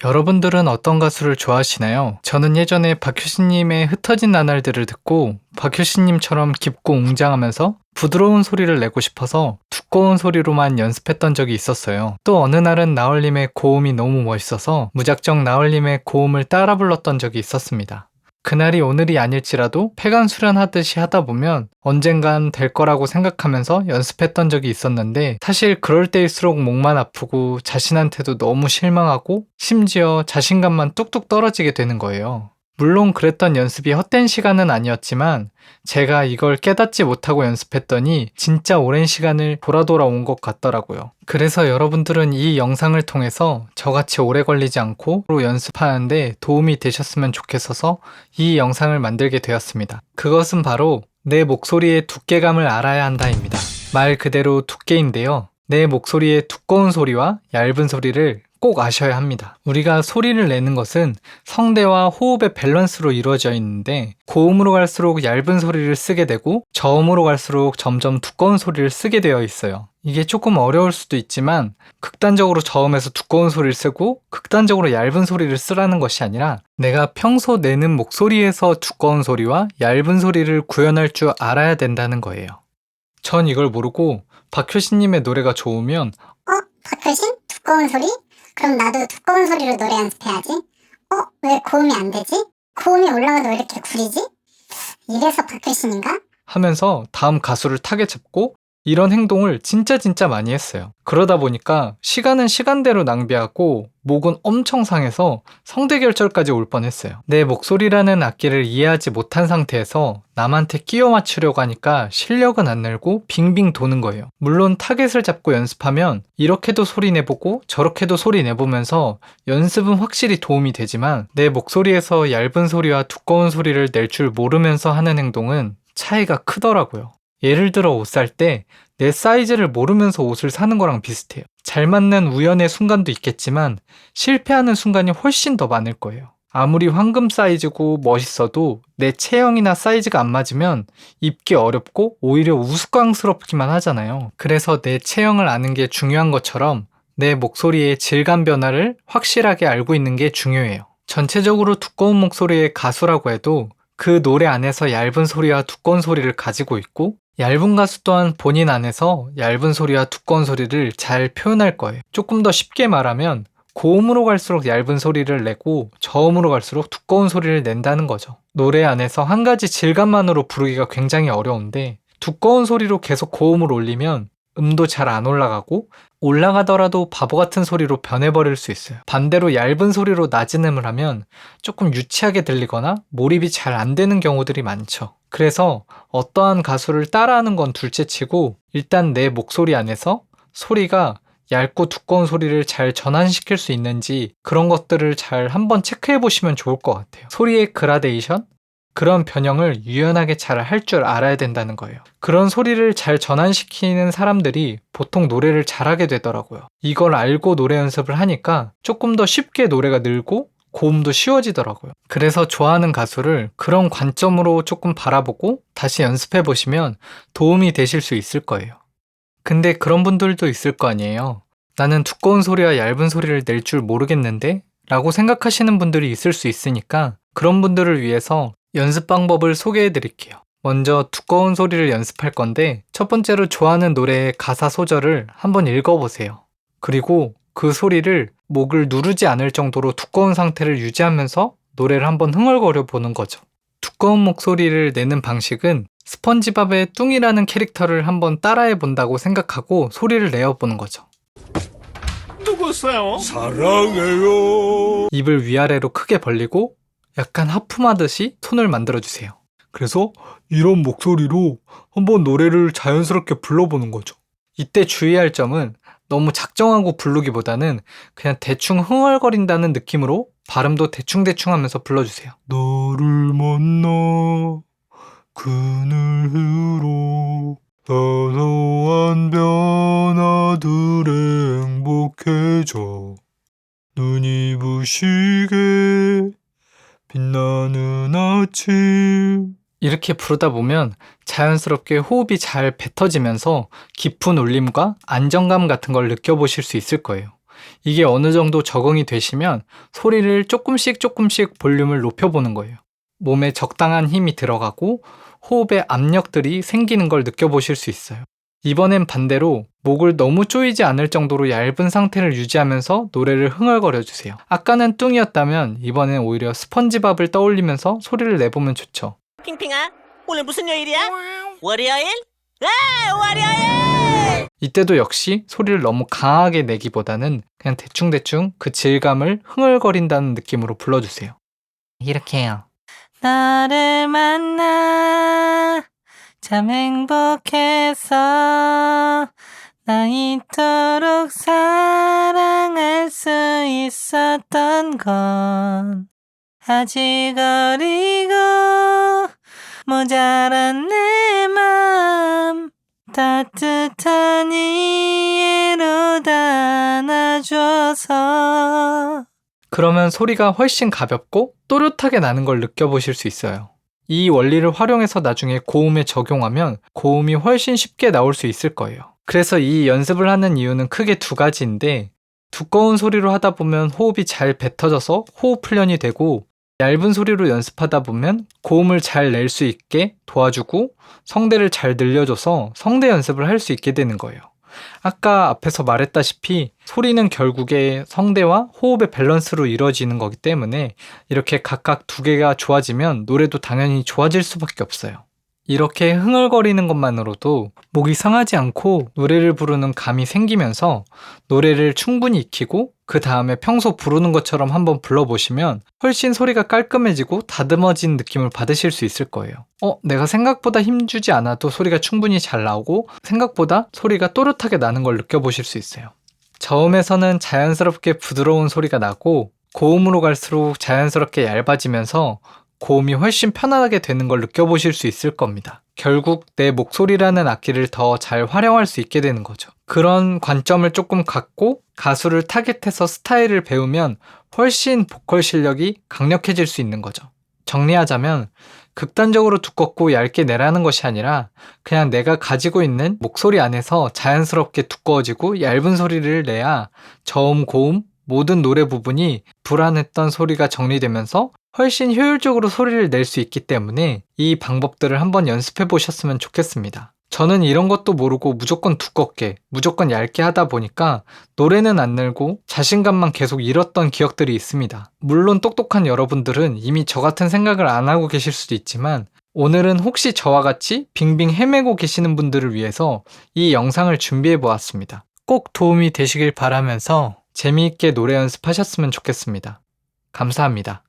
여러분들은 어떤 가수를 좋아하시나요? 저는 예전에 박효신님의 흩어진 나날들을 듣고 박효신님처럼 깊고 웅장하면서 부드러운 소리를 내고 싶어서 두꺼운 소리로만 연습했던 적이 있었어요. 또 어느 날은 나얼님의 고음이 너무 멋있어서 무작정 나얼님의 고음을 따라 불렀던 적이 있었습니다. 그날이 오늘이 아닐지라도 폐간수련하듯이 하다 보면 언젠간 될 거라고 생각하면서 연습했던 적이 있었는데, 사실 그럴 때일수록 목만 아프고 자신한테도 너무 실망하고 심지어 자신감만 뚝뚝 떨어지게 되는 거예요. 물론 그랬던 연습이 헛된 시간은 아니었지만 제가 이걸 깨닫지 못하고 연습했더니 진짜 오랜 시간을 돌아온 것 같더라고요. 그래서 여러분들은 이 영상을 통해서 저같이 오래 걸리지 않고 연습하는데 도움이 되셨으면 좋겠어서 이 영상을 만들게 되었습니다. 그것은 바로 내 목소리의 두께감을 알아야 한다입니다. 말 그대로 두께인데요. 내 목소리의 두꺼운 소리와 얇은 소리를 꼭 아셔야 합니다. 우리가 소리를 내는 것은 성대와 호흡의 밸런스로 이루어져 있는데, 고음으로 갈수록 얇은 소리를 쓰게 되고 저음으로 갈수록 점점 두꺼운 소리를 쓰게 되어 있어요. 이게 조금 어려울 수도 있지만 극단적으로 저음에서 두꺼운 소리를 쓰고 극단적으로 얇은 소리를 쓰라는 것이 아니라 내가 평소 내는 목소리에서 두꺼운 소리와 얇은 소리를 구현할 줄 알아야 된다는 거예요. 전 이걸 모르고 박효신님의 노래가 좋으면 박효신? 두꺼운 소리? 그럼 나도 두꺼운 소리로 노래 연습해야지. 왜 고음이 안 되지? 고음이 올라가도 왜 이렇게 구리지? 이래서 박효신인가? 하면서 다음 가수를 타겟 잡고 이런 행동을 진짜 많이 했어요. 그러다 보니까 시간은 시간대로 낭비하고 목은 엄청 상해서 성대결절까지 올 뻔했어요. 내 목소리라는 악기를 이해하지 못한 상태에서 남한테 끼워 맞추려고 하니까 실력은 안 늘고 빙빙 도는 거예요. 물론 타겟을 잡고 연습하면 이렇게도 소리 내보고 저렇게도 소리 내보면서 연습은 확실히 도움이 되지만 내 목소리에서 얇은 소리와 두꺼운 소리를 낼 줄 모르면서 하는 행동은 차이가 크더라고요. 예를 들어 옷 살 때 내 사이즈를 모르면서 옷을 사는 거랑 비슷해요. 잘 맞는 우연의 순간도 있겠지만 실패하는 순간이 훨씬 더 많을 거예요. 아무리 황금 사이즈고 멋있어도 내 체형이나 사이즈가 안 맞으면 입기 어렵고 오히려 우스꽝스럽기만 하잖아요. 그래서 내 체형을 아는 게 중요한 것처럼 내 목소리의 질감 변화를 확실하게 알고 있는 게 중요해요. 전체적으로 두꺼운 목소리의 가수라고 해도 그 노래 안에서 얇은 소리와 두꺼운 소리를 가지고 있고, 얇은 가수 또한 본인 안에서 얇은 소리와 두꺼운 소리를 잘 표현할 거예요. 조금 더 쉽게 말하면 고음으로 갈수록 얇은 소리를 내고 저음으로 갈수록 두꺼운 소리를 낸다는 거죠. 노래 안에서 한 가지 질감만으로 부르기가 굉장히 어려운데, 두꺼운 소리로 계속 고음을 올리면 음도 잘 안 올라가고 올라가더라도 바보 같은 소리로 변해버릴 수 있어요. 반대로 얇은 소리로 낮은 음을 하면 조금 유치하게 들리거나 몰입이 잘 안 되는 경우들이 많죠. 그래서 어떠한 가수를 따라하는 건 둘째치고 일단 내 목소리 안에서 소리가 얇고 두꺼운 소리를 잘 전환시킬 수 있는지 그런 것들을 잘 한번 체크해 보시면 좋을 것 같아요. 소리의 그라데이션? 그런 변형을 유연하게 잘 할 줄 알아야 된다는 거예요. 그런 소리를 잘 전환시키는 사람들이 보통 노래를 잘하게 되더라고요. 이걸 알고 노래 연습을 하니까 조금 더 쉽게 노래가 늘고 고음도 쉬워지더라고요. 그래서 좋아하는 가수를 그런 관점으로 조금 바라보고 다시 연습해 보시면 도움이 되실 수 있을 거예요. 근데 그런 분들도 있을 거 아니에요. 나는 두꺼운 소리와 얇은 소리를 낼 줄 모르겠는데? 라고 생각하시는 분들이 있을 수 있으니까 그런 분들을 위해서 연습 방법을 소개해 드릴게요. 먼저 두꺼운 소리를 연습할 건데 첫 번째로 좋아하는 노래의 가사 소절을 한번 읽어보세요. 그리고 그 소리를 목을 누르지 않을 정도로 두꺼운 상태를 유지하면서 노래를 한번 흥얼거려 보는 거죠. 두꺼운 목소리를 내는 방식은 스펀지밥의 뚱이라는 캐릭터를 한번 따라해 본다고 생각하고 소리를 내어보는 거죠. 누구세요? 사랑해요. 입을 위아래로 크게 벌리고 약간 하품하듯이 톤을 만들어주세요. 그래서 이런 목소리로 한번 노래를 자연스럽게 불러보는 거죠. 이때 주의할 점은 너무 작정하고 부르기보다는 그냥 대충 흥얼거린다는 느낌으로 발음도 대충대충 하면서 불러주세요. 너를 만나 그늘으로 사소한 변화들에 행복해져 눈이 부시게 빛나는 아침. 이렇게 부르다 보면 자연스럽게 호흡이 잘 뱉어지면서 깊은 울림과 안정감 같은 걸 느껴보실 수 있을 거예요. 이게 어느 정도 적응이 되시면 소리를 조금씩 볼륨을 높여보는 거예요. 몸에 적당한 힘이 들어가고 호흡에 압력들이 생기는 걸 느껴보실 수 있어요. 이번엔 반대로 목을 너무 조이지 않을 정도로 얇은 상태를 유지하면서 노래를 흥얼거려주세요. 아까는 뚱이었다면 이번엔 오히려 스펀지밥을 떠올리면서 소리를 내보면 좋죠. 핑핑아, 오늘 무슨 요일이야? 월요일? 아, 월요일! 이때도 역시 소리를 너무 강하게 내기보다는 그냥 대충 그 질감을 흥얼거린다는 느낌으로 불러주세요. 이렇게 해요. 너를 만나 참 행복해서 나 이토록 사랑할 수 있었던 건 아직 어리고 모자란 내 맘 따뜻한 이해로 담아줘서. 그러면 소리가 훨씬 가볍고 또렷하게 나는 걸 느껴보실 수 있어요. 이 원리를 활용해서 나중에 고음에 적용하면 고음이 훨씬 쉽게 나올 수 있을 거예요. 그래서 이 연습을 하는 이유는 크게 두 가지인데, 두꺼운 소리로 하다 보면 호흡이 잘 뱉어져서 호흡 훈련이 되고, 얇은 소리로 연습하다 보면 고음을 잘 낼 수 있게 도와주고 성대를 잘 늘려줘서 성대 연습을 할 수 있게 되는 거예요. 아까 앞에서 말했다시피 소리는 결국에 성대와 호흡의 밸런스로 이루어지는 거기 때문에 이렇게 각각 두 개가 좋아지면 노래도 당연히 좋아질 수밖에 없어요. 이렇게 흥얼거리는 것만으로도 목이 상하지 않고 노래를 부르는 감이 생기면서 노래를 충분히 익히고 그 다음에 평소 부르는 것처럼 한번 불러보시면 훨씬 소리가 깔끔해지고 다듬어진 느낌을 받으실 수 있을 거예요. 내가 생각보다 힘주지 않아도 소리가 충분히 잘 나오고 생각보다 소리가 또렷하게 나는 걸 느껴보실 수 있어요. 저음에서는 자연스럽게 부드러운 소리가 나고 고음으로 갈수록 자연스럽게 얇아지면서 고음이 훨씬 편안하게 되는 걸 느껴보실 수 있을 겁니다. 결국 내 목소리라는 악기를 더 잘 활용할 수 있게 되는 거죠. 그런 관점을 조금 갖고 가수를 타겟해서 스타일을 배우면 훨씬 보컬 실력이 강력해질 수 있는 거죠. 정리하자면 극단적으로 두껍고 얇게 내라는 것이 아니라 그냥 내가 가지고 있는 목소리 안에서 자연스럽게 두꺼워지고 얇은 소리를 내야 저음, 고음, 모든 노래 부분이 불안했던 소리가 정리되면서 훨씬 효율적으로 소리를 낼 수 있기 때문에 이 방법들을 한번 연습해 보셨으면 좋겠습니다. 저는 이런 것도 모르고 무조건 두껍게, 무조건 얇게 하다 보니까 노래는 안 늘고 자신감만 계속 잃었던 기억들이 있습니다. 물론 똑똑한 여러분들은 이미 저 같은 생각을 안 하고 계실 수도 있지만 오늘은 혹시 저와 같이 빙빙 헤매고 계시는 분들을 위해서 이 영상을 준비해 보았습니다. 꼭 도움이 되시길 바라면서 재미있게 노래 연습하셨으면 좋겠습니다. 감사합니다.